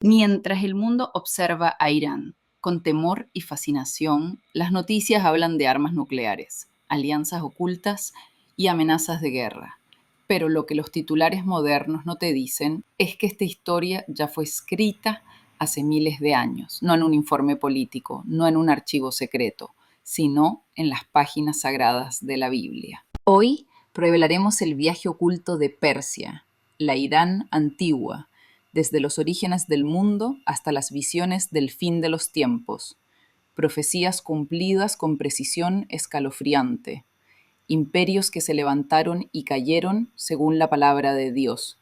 Mientras el mundo observa a Irán con temor y fascinación, las noticias hablan de armas nucleares, alianzas ocultas y amenazas de guerra. Pero lo que los titulares modernos no te dicen es que esta historia ya fue escrita hace miles de años, no en un informe político, no en un archivo secreto, sino en las páginas sagradas de la Biblia. Hoy revelaremos el viaje oculto de Persia, la Irán antigua, desde los orígenes del mundo hasta las visiones del fin de los tiempos, profecías cumplidas con precisión escalofriante, imperios que se levantaron y cayeron según la palabra de Dios,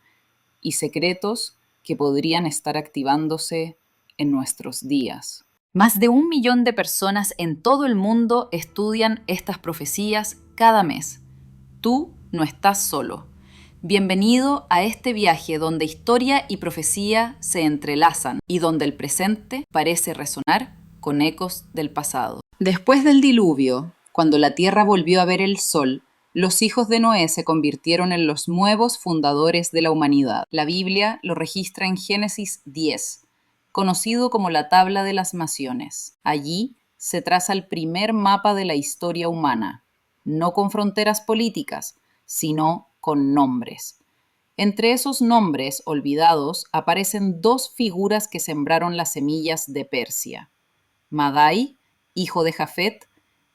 y secretos que podrían estar activándose en nuestros días. Más de 1 millón de personas en todo el mundo estudian estas profecías cada mes. Tú no estás solo. Bienvenido a este viaje donde historia y profecía se entrelazan y donde el presente parece resonar con ecos del pasado. Después del diluvio, cuando la tierra volvió a ver el sol, los hijos de Noé se convirtieron en los nuevos fundadores de la humanidad. La Biblia lo registra en Génesis 10, conocido como la Tabla de las Naciones. Allí se traza el primer mapa de la historia humana, no con fronteras políticas, sino con nombres. Entre esos nombres olvidados aparecen dos figuras que sembraron las semillas de Persia: Madai, hijo de Jafet,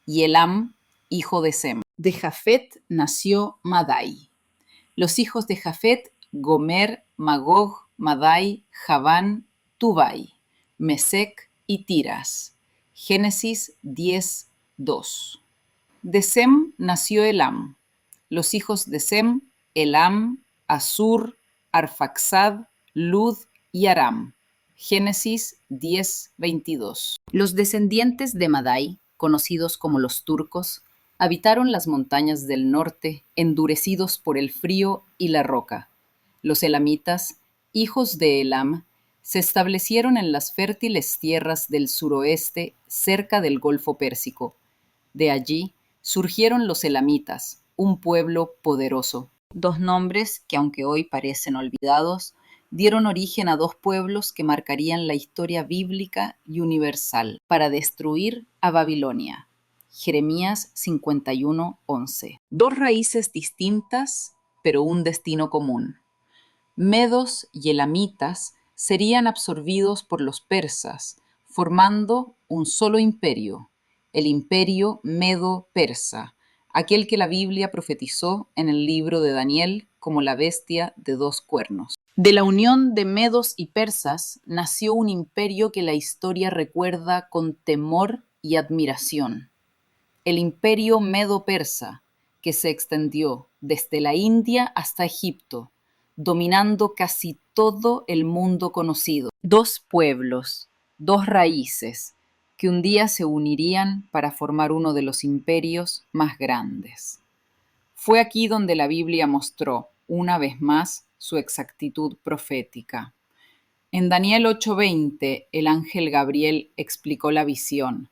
y Elam, hijo de Sem. De Jafet nació Madai. Los hijos de Jafet: Gomer, Magog, Madai, Javán, Tubai, Mesec y Tiras. Génesis 10:2. De Sem nació Elam. Los hijos de Sem: Elam, Asur, Arfaxad, Lud y Aram. Génesis 10:22. Los descendientes de Madai, conocidos como los turcos, habitaron las montañas del norte, endurecidos por el frío y la roca. Los elamitas, hijos de Elam, se establecieron en las fértiles tierras del suroeste cerca del Golfo Pérsico. De allí surgieron los elamitas, un pueblo poderoso. Dos nombres que, aunque hoy parecen olvidados, dieron origen a dos pueblos que marcarían la historia bíblica y universal para destruir a Babilonia. Jeremías 51:11. Dos raíces distintas, pero un destino común. Medos y elamitas serían absorbidos por los persas, formando un solo imperio, el imperio medo-persa, aquel que la Biblia profetizó en el libro de Daniel como la bestia de dos cuernos. De la unión de medos y persas nació un imperio que la historia recuerda con temor y admiración. El imperio medo-persa, que se extendió desde la India hasta Egipto, dominando casi todo el mundo conocido. Dos pueblos, dos raíces, que un día se unirían para formar uno de los imperios más grandes. Fue aquí donde la Biblia mostró, una vez más, su exactitud profética. En Daniel 8:20, el ángel Gabriel explicó la visión.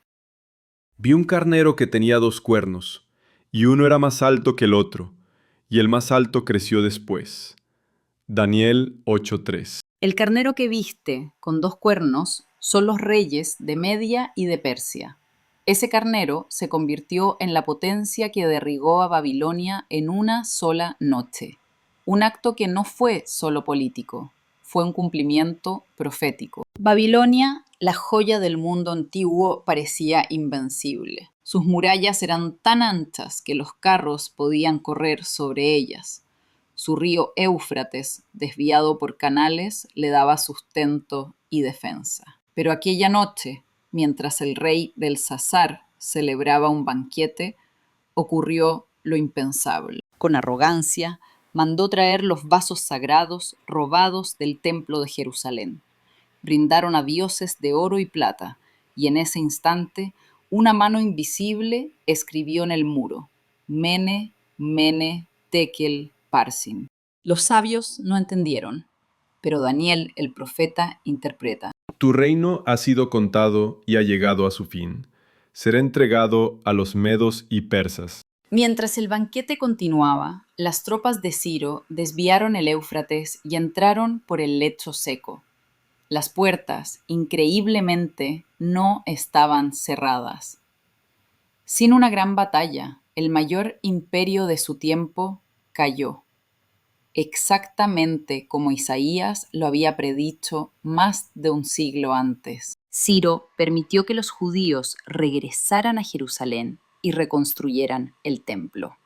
Vi un carnero que tenía 2 cuernos, y uno era más alto que el otro, y el más alto creció después. Daniel 8:3. El carnero que viste con 2 cuernos son los reyes de Media y de Persia. Ese carnero se convirtió en la potencia que derribó a Babilonia en una sola noche. Un acto que no fue solo político, fue un cumplimiento profético. Babilonia, la joya del mundo antiguo, parecía invencible. Sus murallas eran tan anchas que los carros podían correr sobre ellas. Su río Éufrates, desviado por canales, le daba sustento y defensa. Pero aquella noche, mientras el rey Belsasar celebraba un banquete, ocurrió lo impensable. Con arrogancia, mandó traer los vasos sagrados robados del templo de Jerusalén. Brindaron a dioses de oro y plata, y en ese instante una mano invisible escribió en el muro: Mene, Mene, Tekel, Parsin. Los sabios no entendieron, pero Daniel, el profeta, interpreta. Tu reino ha sido contado y ha llegado a su fin. Será entregado a los medos y persas. Mientras el banquete continuaba, las tropas de Ciro desviaron el Éufrates y entraron por el lecho seco. Las puertas, increíblemente, no estaban cerradas. Sin una gran batalla, el mayor imperio de su tiempo cayó, exactamente como Isaías lo había predicho más de un siglo antes. Ciro permitió que los judíos regresaran a Jerusalén y reconstruyeran el templo.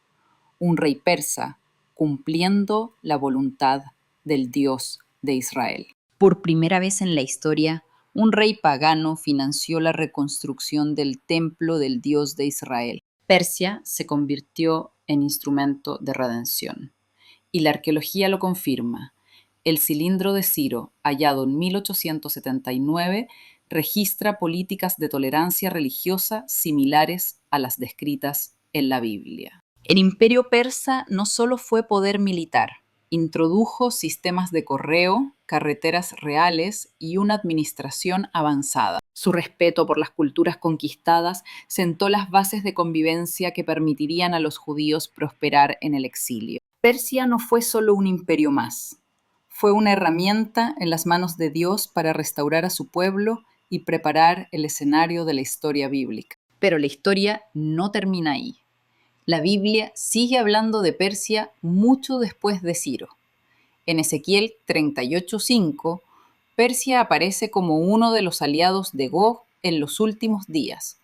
Un rey persa cumpliendo la voluntad del Dios de Israel. Por primera vez en la historia, un rey pagano financió la reconstrucción del templo del Dios de Israel. Persia se convirtió en instrumento de redención. Y la arqueología lo confirma. El cilindro de Ciro, hallado en 1879, registra políticas de tolerancia religiosa similares a las descritas en la Biblia. El imperio persa no solo fue poder militar, introdujo sistemas de correo, carreteras reales y una administración avanzada. Su respeto por las culturas conquistadas sentó las bases de convivencia que permitirían a los judíos prosperar en el exilio. Persia no fue solo un imperio más, fue una herramienta en las manos de Dios para restaurar a su pueblo y preparar el escenario de la historia bíblica. Pero la historia no termina ahí. La Biblia sigue hablando de Persia mucho después de Ciro. En Ezequiel 38:5, Persia aparece como uno de los aliados de Gog en los últimos días,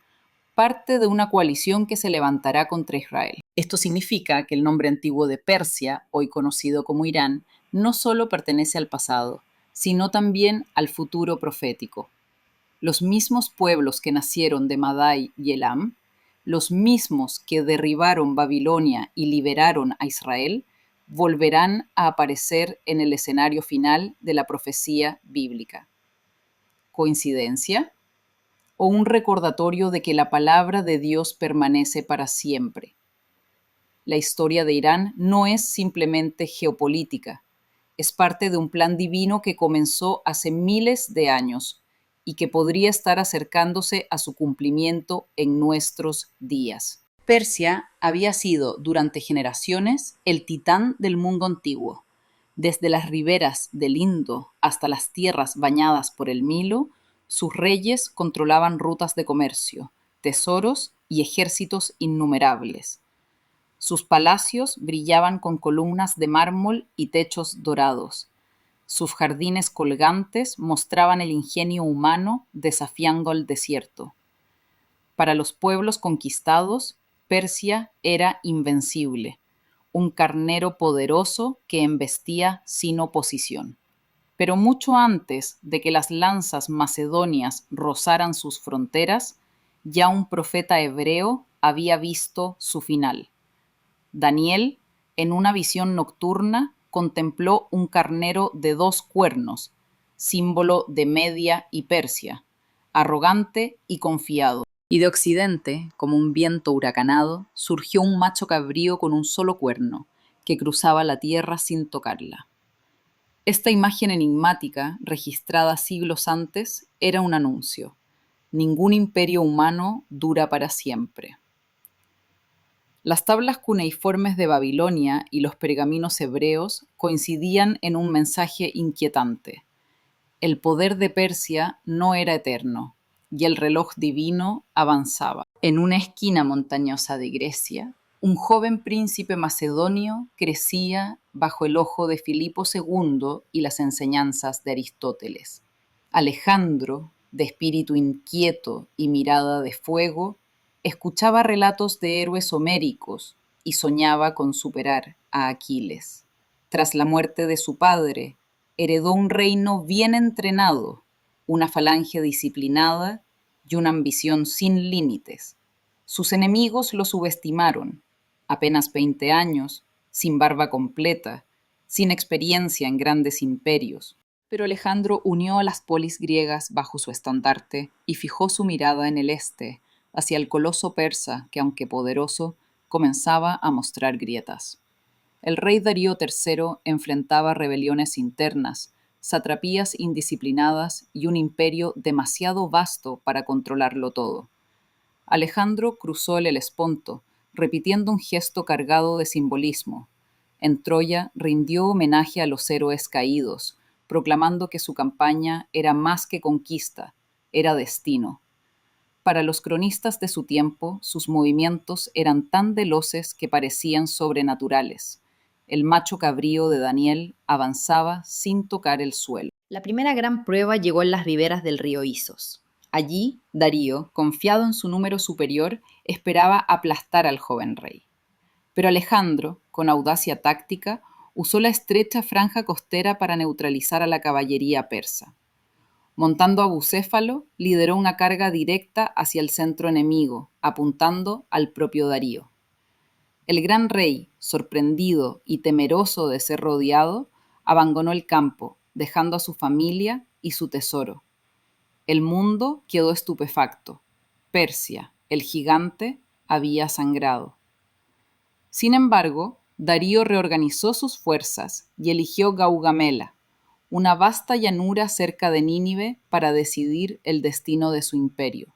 parte de una coalición que se levantará contra Israel. Esto significa que el nombre antiguo de Persia, hoy conocido como Irán, no solo pertenece al pasado, sino también al futuro profético. Los mismos pueblos que nacieron de Madai y Elam, los mismos que derribaron Babilonia y liberaron a Israel, volverán a aparecer en el escenario final de la profecía bíblica. ¿Coincidencia? ¿O un recordatorio de que la palabra de Dios permanece para siempre? La historia de Irán no es simplemente geopolítica, es parte de un plan divino que comenzó hace miles de años y que podría estar acercándose a su cumplimiento en nuestros días. Persia había sido durante generaciones el titán del mundo antiguo. Desde las riberas del Indo hasta las tierras bañadas por el Nilo, sus reyes controlaban rutas de comercio, tesoros y ejércitos innumerables. Sus palacios brillaban con columnas de mármol y techos dorados. Sus jardines colgantes mostraban el ingenio humano desafiando al desierto. Para los pueblos conquistados, Persia era invencible, un carnero poderoso que embestía sin oposición. Pero mucho antes de que las lanzas macedonias rozaran sus fronteras, ya un profeta hebreo había visto su final. Daniel, en una visión nocturna, contempló un carnero de 2 cuernos, símbolo de Media y Persia, arrogante y confiado. Y de occidente, como un viento huracanado, surgió un macho cabrío con un solo cuerno, que cruzaba la tierra sin tocarla. Esta imagen enigmática, registrada siglos antes, era un anuncio. Ningún imperio humano dura para siempre. Las tablas cuneiformes de Babilonia y los pergaminos hebreos coincidían en un mensaje inquietante. El poder de Persia no era eterno, y el reloj divino avanzaba. En una esquina montañosa de Grecia, un joven príncipe macedonio crecía bajo el ojo de Filipo II y las enseñanzas de Aristóteles. Alejandro, de espíritu inquieto y mirada de fuego, escuchaba relatos de héroes homéricos y soñaba con superar a Aquiles. Tras la muerte de su padre, heredó un reino bien entrenado, una falange disciplinada y una ambición sin límites. Sus enemigos lo subestimaron. Apenas 20 años, sin barba completa, sin experiencia en grandes imperios. Pero Alejandro unió a las polis griegas bajo su estandarte y fijó su mirada en el este, hacia el coloso persa que, aunque poderoso, comenzaba a mostrar grietas. El rey Darío III enfrentaba rebeliones internas, satrapías indisciplinadas y un imperio demasiado vasto para controlarlo todo. Alejandro cruzó el Helesponto, repitiendo un gesto cargado de simbolismo. En Troya rindió homenaje a los héroes caídos, proclamando que su campaña era más que conquista, era destino. Para los cronistas de su tiempo, sus movimientos eran tan veloces que parecían sobrenaturales. El macho cabrío de Daniel avanzaba sin tocar el suelo. La primera gran prueba llegó en las riberas del río Isos. Allí, Darío, confiado en su número superior, esperaba aplastar al joven rey. Pero Alejandro, con audacia táctica, usó la estrecha franja costera para neutralizar a la caballería persa. Montando a Bucéfalo, lideró una carga directa hacia el centro enemigo, apuntando al propio Darío. El gran rey, sorprendido y temeroso de ser rodeado, abandonó el campo, dejando a su familia y su tesoro. El mundo quedó estupefacto. Persia, el gigante, había sangrado. Sin embargo, Darío reorganizó sus fuerzas y eligió Gaugamela, una vasta llanura cerca de Nínive, para decidir el destino de su imperio.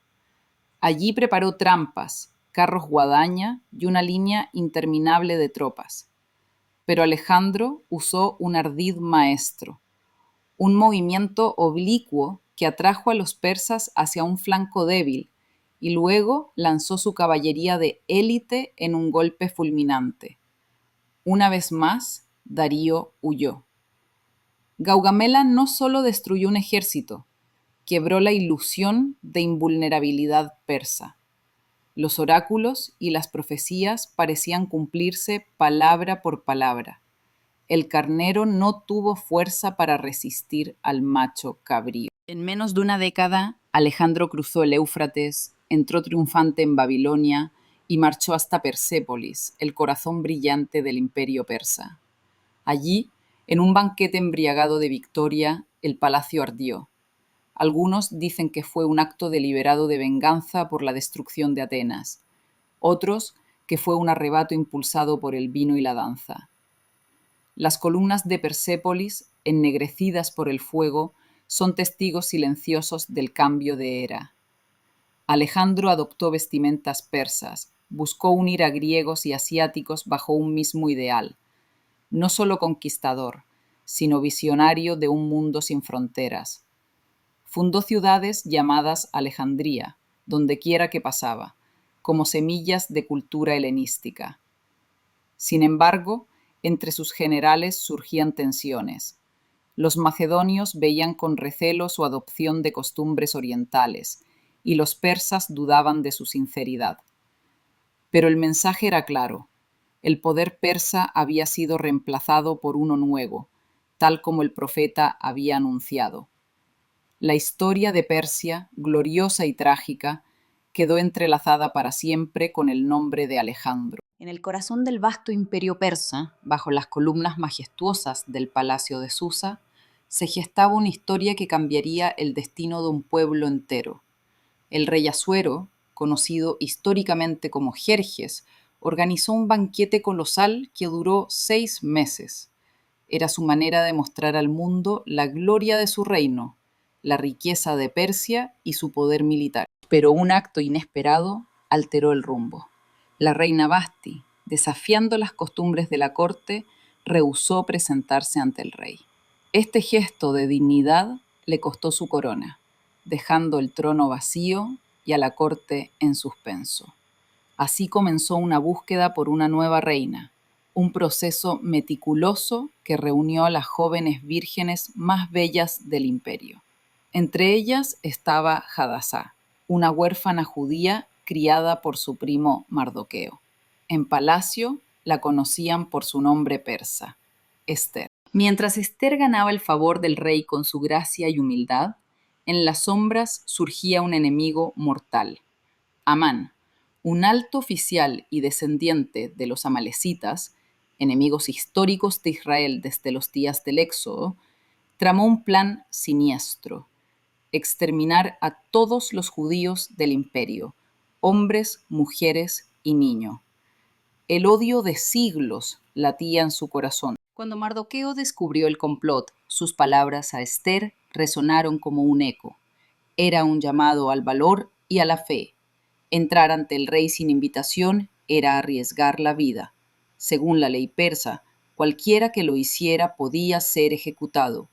Allí preparó trampas, carros guadaña y una línea interminable de tropas. Pero Alejandro usó un ardid maestro, un movimiento oblicuo que atrajo a los persas hacia un flanco débil y luego lanzó su caballería de élite en un golpe fulminante. Una vez más, Darío huyó. Gaugamela no solo destruyó un ejército, quebró la ilusión de invulnerabilidad persa. Los oráculos y las profecías parecían cumplirse palabra por palabra. El carnero no tuvo fuerza para resistir al macho cabrío. En menos de una década, Alejandro cruzó el Éufrates, entró triunfante en Babilonia y marchó hasta Persépolis, el corazón brillante del imperio persa. Allí, en un banquete embriagado de victoria, el palacio ardió. Algunos dicen que fue un acto deliberado de venganza por la destrucción de Atenas, otros que fue un arrebato impulsado por el vino y la danza. Las columnas de Persépolis, ennegrecidas por el fuego, son testigos silenciosos del cambio de era. Alejandro adoptó vestimentas persas, buscó unir a griegos y asiáticos bajo un mismo ideal, no solo conquistador, sino visionario de un mundo sin fronteras. Fundó ciudades llamadas Alejandría, donde quiera que pasaba, como semillas de cultura helenística. Sin embargo, entre sus generales surgían tensiones. Los macedonios veían con recelo su adopción de costumbres orientales, y los persas dudaban de su sinceridad. Pero el mensaje era claro. El poder persa había sido reemplazado por uno nuevo, tal como el profeta había anunciado. La historia de Persia, gloriosa y trágica, quedó entrelazada para siempre con el nombre de Alejandro. En el corazón del vasto imperio persa, bajo las columnas majestuosas del palacio de Susa, se gestaba una historia que cambiaría el destino de un pueblo entero. El rey Asuero, conocido históricamente como Jerjes, organizó un banquete colosal que duró 6 meses. Era su manera de mostrar al mundo la gloria de su reino, la riqueza de Persia y su poder militar. Pero un acto inesperado alteró el rumbo. La reina Basti, desafiando las costumbres de la corte, rehusó presentarse ante el rey. Este gesto de dignidad le costó su corona, dejando el trono vacío y a la corte en suspenso. Así comenzó una búsqueda por una nueva reina, un proceso meticuloso que reunió a las jóvenes vírgenes más bellas del imperio. Entre ellas estaba Hadasá, una huérfana judía criada por su primo Mardoqueo. En palacio la conocían por su nombre persa, Esther. Mientras Esther ganaba el favor del rey con su gracia y humildad, en las sombras surgía un enemigo mortal, Amán, un alto oficial y descendiente de los amalecitas, enemigos históricos de Israel desde los días del Éxodo, tramó un plan siniestro: exterminar a todos los judíos del imperio, hombres, mujeres y niños. El odio de siglos latía en su corazón. Cuando Mardoqueo descubrió el complot, sus palabras a Esther resonaron como un eco. Era un llamado al valor y a la fe. Entrar ante el rey sin invitación era arriesgar la vida. Según la ley persa, cualquiera que lo hiciera podía ser ejecutado.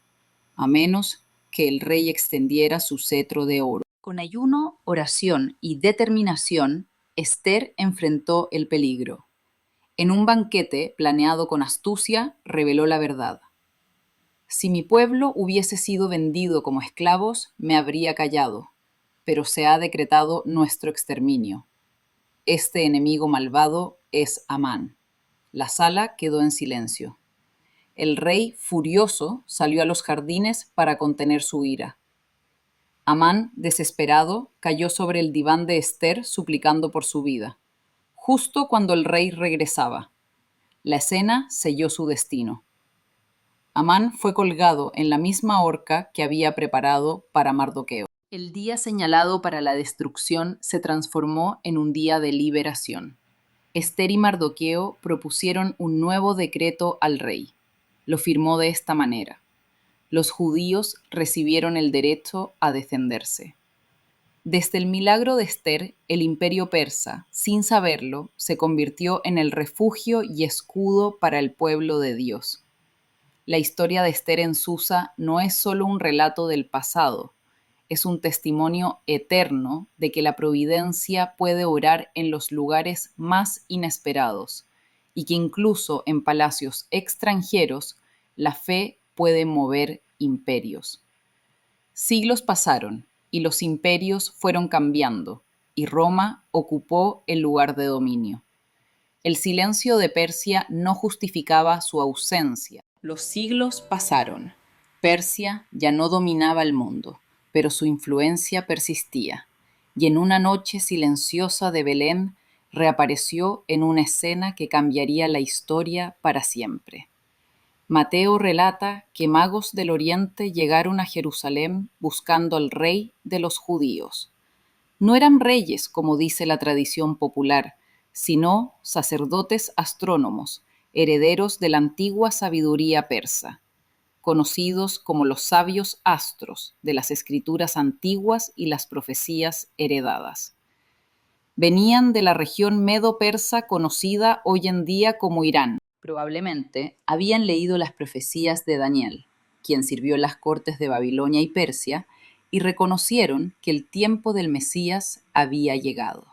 a menos que el rey extendiera su cetro de oro. Con ayuno, oración y determinación, Ester enfrentó el peligro. En un banquete planeado con astucia, reveló la verdad. Si mi pueblo hubiese sido vendido como esclavos, me habría callado, pero se ha decretado nuestro exterminio. Este enemigo malvado es Amán. La sala quedó en silencio. El rey, furioso, salió a los jardines para contener su ira. Amán, desesperado, cayó sobre el diván de Ester suplicando por su vida, justo cuando el rey regresaba. La escena selló su destino. Amán fue colgado en la misma horca que había preparado para Mardoqueo. El día señalado para la destrucción se transformó en un día de liberación. Ester y Mardoqueo propusieron un nuevo decreto al rey. Lo firmó de esta manera: los judíos recibieron el derecho a defenderse. Desde el milagro de Ester, el imperio persa, sin saberlo, se convirtió en el refugio y escudo para el pueblo de Dios. La historia de Ester en Susa no es solo un relato del pasado, es un testimonio eterno de que la providencia puede obrar en los lugares más inesperados y que incluso en palacios extranjeros la fe puede mover imperios. Siglos pasaron y los imperios fueron cambiando y Roma ocupó el lugar de dominio. El silencio de Persia no justificaba su ausencia. Los siglos pasaron. Persia ya no dominaba el mundo, pero su influencia persistía, y en una noche silenciosa de Belén reapareció en una escena que cambiaría la historia para siempre. Mateo relata que magos del oriente llegaron a Jerusalén buscando al rey de los judíos. No eran reyes, como dice la tradición popular, sino sacerdotes astrónomos, herederos de la antigua sabiduría persa, conocidos como los sabios astros de las escrituras antiguas y las profecías heredadas. Venían de la región medo-persa conocida hoy en día como Irán. Probablemente habían leído las profecías de Daniel, quien sirvió en las cortes de Babilonia y Persia, y reconocieron que el tiempo del Mesías había llegado.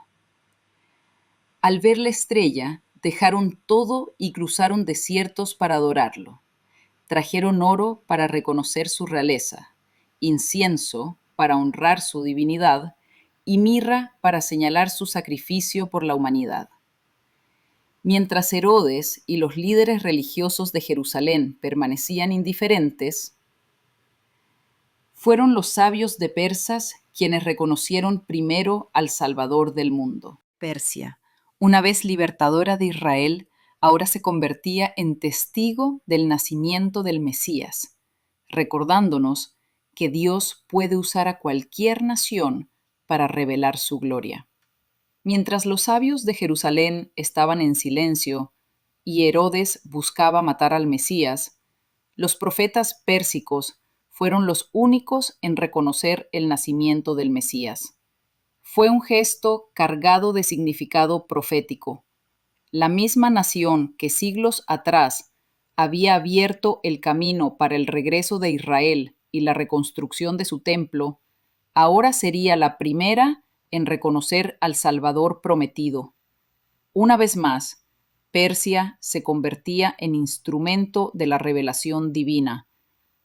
Al ver la estrella, dejaron todo y cruzaron desiertos para adorarlo. Trajeron oro para reconocer su realeza, incienso para honrar su divinidad y mirra para señalar su sacrificio por la humanidad. Mientras Herodes y los líderes religiosos de Jerusalén permanecían indiferentes, fueron los sabios de Persas quienes reconocieron primero al Salvador del mundo. Persia, una vez libertadora de Israel, ahora se convertía en testigo del nacimiento del Mesías, recordándonos que Dios puede usar a cualquier nación para revelar su gloria. Mientras los sabios de Jerusalén estaban en silencio y Herodes buscaba matar al Mesías, los profetas pérsicos fueron los únicos en reconocer el nacimiento del Mesías. Fue un gesto cargado de significado profético. La misma nación que siglos atrás había abierto el camino para el regreso de Israel y la reconstrucción de su templo, ahora sería la primera en reconocer al Salvador prometido. Una vez más, Persia se convertía en instrumento de la revelación divina,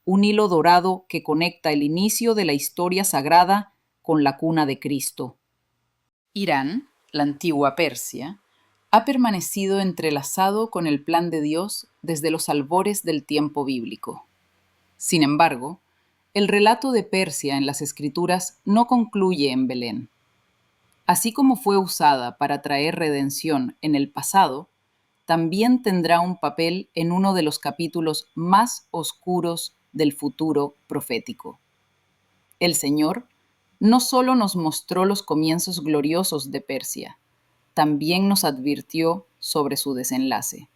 un hilo dorado que conecta el inicio de la historia sagrada con la cuna de Cristo. Irán, la antigua Persia, ha permanecido entrelazado con el plan de Dios desde los albores del tiempo bíblico. Sin embargo, el relato de Persia en las Escrituras no concluye en Belén. Así como fue usada para traer redención en el pasado, también tendrá un papel en uno de los capítulos más oscuros del futuro profético. El Señor no solo nos mostró los comienzos gloriosos de Persia, también nos advirtió sobre su desenlace.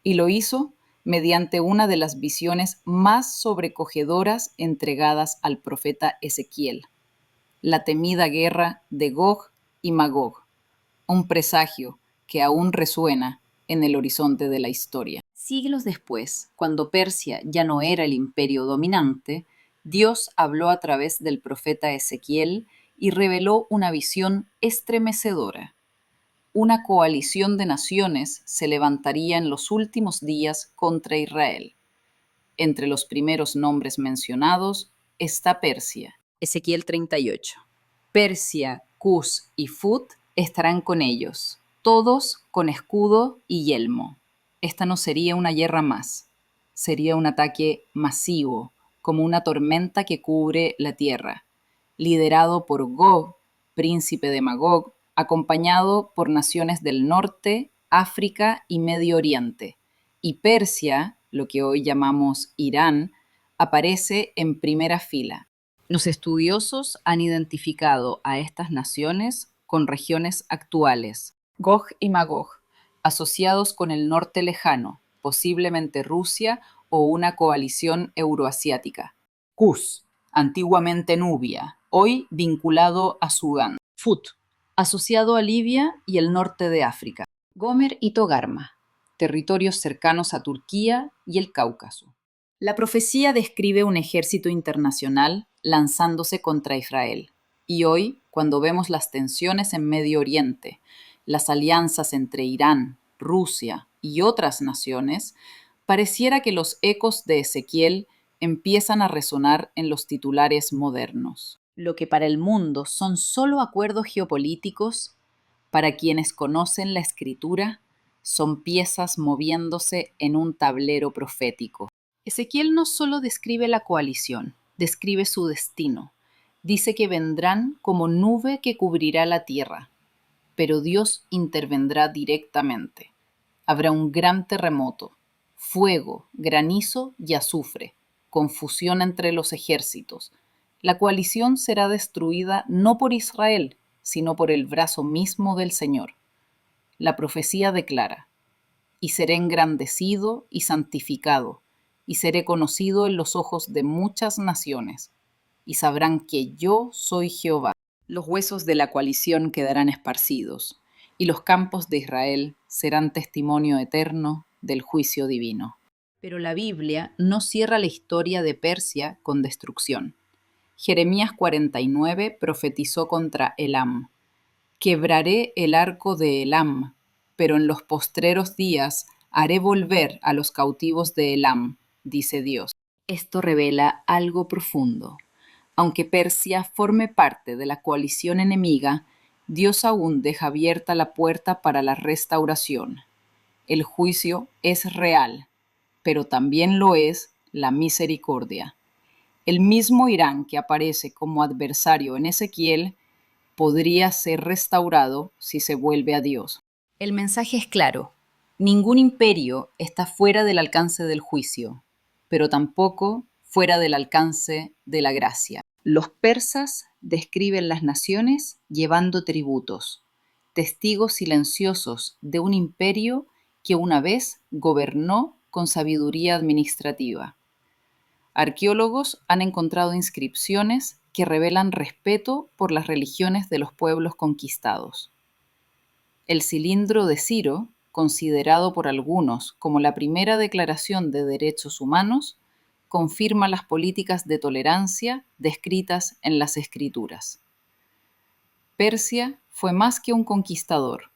Y lo hizo mediante una de las visiones más sobrecogedoras entregadas al profeta Ezequiel, la temida guerra de Gog y Magog, un presagio que aún resuena en el horizonte de la historia. Siglos después, cuando Persia ya no era el imperio dominante, Dios habló a través del profeta Ezequiel y reveló una visión estremecedora. Una coalición de naciones se levantaría en los últimos días contra Israel. Entre los primeros nombres mencionados está Persia. Ezequiel 38. Persia, Cus y Fut estarán con ellos, todos con escudo y yelmo. Esta no sería una guerra más, sería un ataque masivo, como una tormenta que cubre la tierra, liderado por Gog, príncipe de Magog, acompañado por naciones del norte, África y Medio Oriente. Y Persia, lo que hoy llamamos Irán, aparece en primera fila. Los estudiosos han identificado a estas naciones con regiones actuales, Gog y Magog, asociados con el norte lejano, posiblemente Rusia o una coalición euroasiática. Cus, antiguamente Nubia, hoy vinculado a Sudán. Fut, asociado a Libia y el norte de África. Gomer y Togarma, territorios cercanos a Turquía y el Cáucaso. La profecía describe un ejército internacional lanzándose contra Israel. Y hoy, cuando vemos las tensiones en Medio Oriente, las alianzas entre Irán, Rusia y otras naciones, pareciera que los ecos de Ezequiel empiezan a resonar en los titulares modernos. Lo que para el mundo son solo acuerdos geopolíticos, para quienes conocen la escritura, son piezas moviéndose en un tablero profético. Ezequiel no solo describe la coalición, describe su destino. Dice que vendrán como nube que cubrirá la tierra, pero Dios intervendrá directamente. Habrá un gran terremoto, fuego, granizo y azufre, confusión entre los ejércitos. La coalición será destruida no por Israel, sino por el brazo mismo del Señor. La profecía declara: y seré engrandecido y santificado, y seré conocido en los ojos de muchas naciones, y sabrán que yo soy Jehová. Los huesos de la coalición quedarán esparcidos, y los campos de Israel serán testimonio eterno del juicio divino. Pero la Biblia no cierra la historia de Persia con destrucción. Jeremías 49 profetizó contra Elam. Quebraré el arco de Elam, pero en los postreros días haré volver a los cautivos de Elam, dice Dios. Esto revela algo profundo. Aunque Persia forme parte de la coalición enemiga, Dios aún deja abierta la puerta para la restauración. El juicio es real, pero también lo es la misericordia. El mismo Irán que aparece como adversario en Ezequiel podría ser restaurado si se vuelve a Dios. El mensaje es claro: ningún imperio está fuera del alcance del juicio, pero tampoco fuera del alcance de la gracia. Los persas describen las naciones llevando tributos, testigos silenciosos de un imperio que una vez gobernó con sabiduría administrativa. Arqueólogos han encontrado inscripciones que revelan respeto por las religiones de los pueblos conquistados. El cilindro de Ciro, considerado por algunos como la primera declaración de derechos humanos, confirma las políticas de tolerancia descritas en las Escrituras. Persia fue más que un conquistador,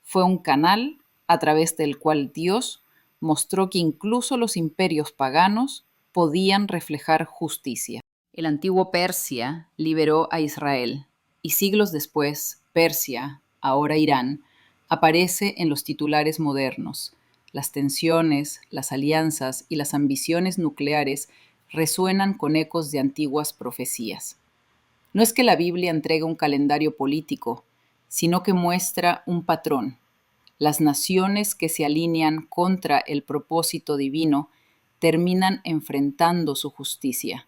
fue un canal a través del cual Dios mostró que incluso los imperios paganos podían reflejar justicia. El antiguo Persia liberó a Israel y siglos después, Persia, ahora Irán, aparece en los titulares modernos. Las tensiones, las alianzas y las ambiciones nucleares resuenan con ecos de antiguas profecías. No es que la Biblia entregue un calendario político, sino que muestra un patrón. Las naciones que se alinean contra el propósito divino terminan enfrentando su justicia,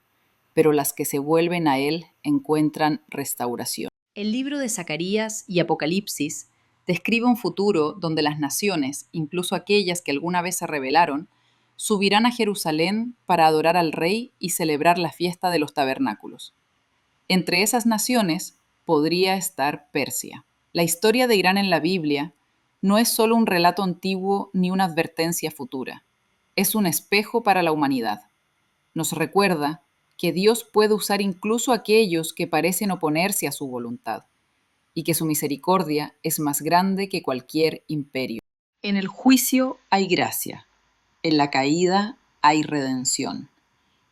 pero las que se vuelven a él encuentran restauración. El libro de Zacarías y Apocalipsis describe un futuro donde las naciones, incluso aquellas que alguna vez se rebelaron, subirán a Jerusalén para adorar al Rey y celebrar la fiesta de los tabernáculos. Entre esas naciones podría estar Persia. La historia de Irán en la Biblia no es solo un relato antiguo ni una advertencia futura. Es un espejo para la humanidad. Nos recuerda que Dios puede usar incluso a aquellos que parecen oponerse a su voluntad y que su misericordia es más grande que cualquier imperio. En el juicio hay gracia, en la caída hay redención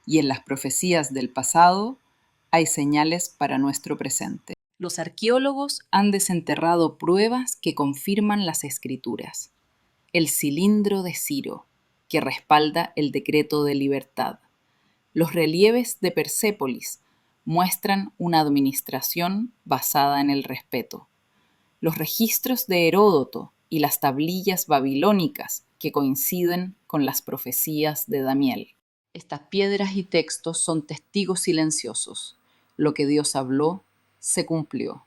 y en las profecías del pasado hay señales para nuestro presente. Los arqueólogos han desenterrado pruebas que confirman las escrituras. El cilindro de Ciro, que respalda el decreto de libertad. Los relieves de Persépolis muestran una administración basada en el respeto. Los registros de Heródoto y las tablillas babilónicas que coinciden con las profecías de Daniel. Estas piedras y textos son testigos silenciosos. Lo que Dios habló se cumplió,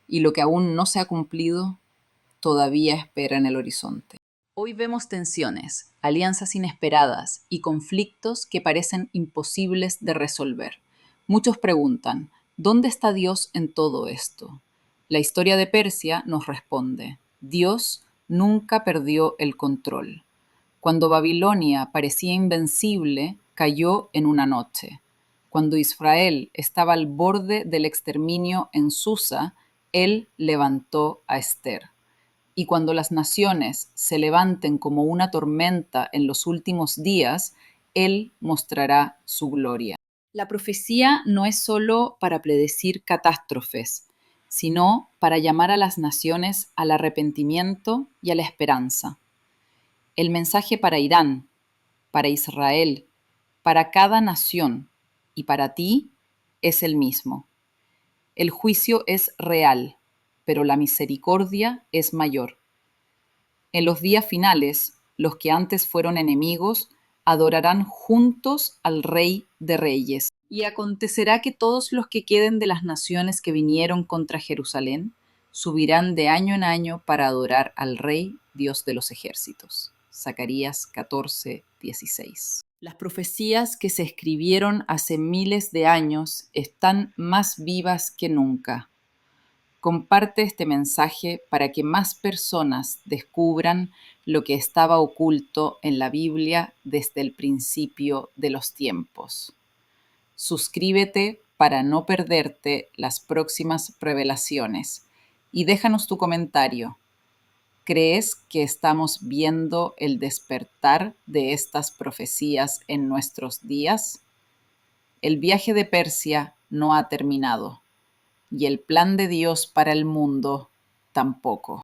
y lo que aún no se ha cumplido todavía espera en el horizonte. Hoy vemos tensiones, alianzas inesperadas y conflictos que parecen imposibles de resolver. Muchos preguntan, ¿dónde está Dios en todo esto? La historia de Persia nos responde, Dios nunca perdió el control. Cuando Babilonia parecía invencible, cayó en una noche. Cuando Israel estaba al borde del exterminio en Susa, él levantó a Ester. Y cuando las naciones se levanten como una tormenta en los últimos días, él mostrará su gloria. La profecía no es solo para predecir catástrofes, sino para llamar a las naciones al arrepentimiento y a la esperanza. El mensaje para Irán, para Israel, para cada nación y para ti es el mismo. El juicio es real, pero la misericordia es mayor. En los días finales, los que antes fueron enemigos adorarán juntos al Rey de Reyes. Y acontecerá que todos los que queden de las naciones que vinieron contra Jerusalén subirán de año en año para adorar al Rey, Dios de los ejércitos. Zacarías 14:16. Las profecías que se escribieron hace miles de años están más vivas que nunca. Comparte este mensaje para que más personas descubran lo que estaba oculto en la Biblia desde el principio de los tiempos. Suscríbete para no perderte las próximas revelaciones y déjanos tu comentario. ¿Crees que estamos viendo el despertar de estas profecías en nuestros días? El viaje de Persia no ha terminado y el plan de Dios para el mundo tampoco.